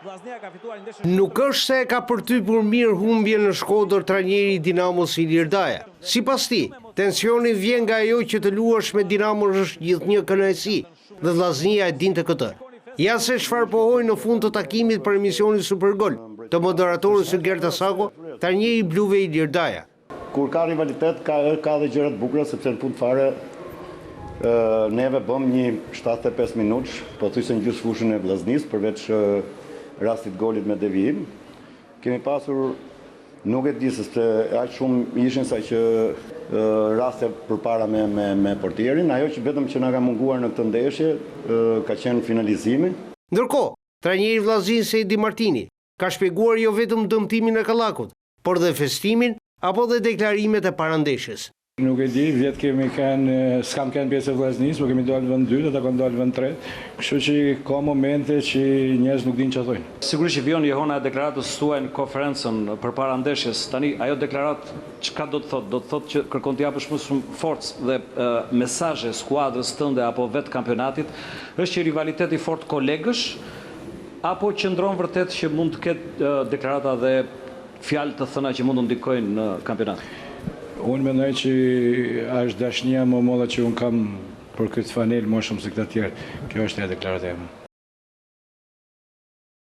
Nuk është se e ka përtypur mirë humbje në Shkodër trajneri i Dinamos Ilir Daja. Sipas tij, tensioni vjen nga ajo që të luash me Dinamo është gjithnjë kënaqësi dhe vllaznia e dinte këtë. Ja se çfarë pohoi në fund të takimit për emisionin Supergol të moderatorës së Gerta Sako, trajneri i bluve Ilir Daja. Kur ka rivalitet, ka dhe gjëra të bukura, sepse në fund fare neve bëm një 75 minutësh, po thjesht në gjysmë fushën e vllaznisë, përveç rastit golit me devijim. Kemi pasur, nuk e di se aq shumë ishin sa që raste përpara me portierin. Ajo që vetëm që na ka munguar në këtë ndeshje ka qenë finalizimi. Ndërkohë, trajneri i vllaznisë Edi Martini ka shpjeguar jo vetëm dëmtimin e Kallakut, por dhe festimin apo dhe deklarimet e parandeshjes. Nuk e di, vjetë kemi s'kam kënë pjesë e vllaznisë, po kemi dalë vend 2 dhe ta kanë dalë vend 3. Kështu që ka momente që njerëz nuk dinë çfarë thojnë. Sigurisht që vjen Johana e deklaratës tuaj në konferencën përpara ndeshjes. Tani ajo deklaratë çka do të thotë? Do të thotë që kërkon të japësh më shumë forcë dhe mesazhe skuadrës tënde apo vetë kampionatit. Është që rivaliteti fort kolegësh apo qëndron vërtet që mund të ketë deklarata dhe fjalë të thëna që mund të ndikojnë në kampionat? Unë mendoj që është dashnia më e madhe që unë kam për këtë fanel më shumë se këta tjerë. Kjo është e deklarata e më.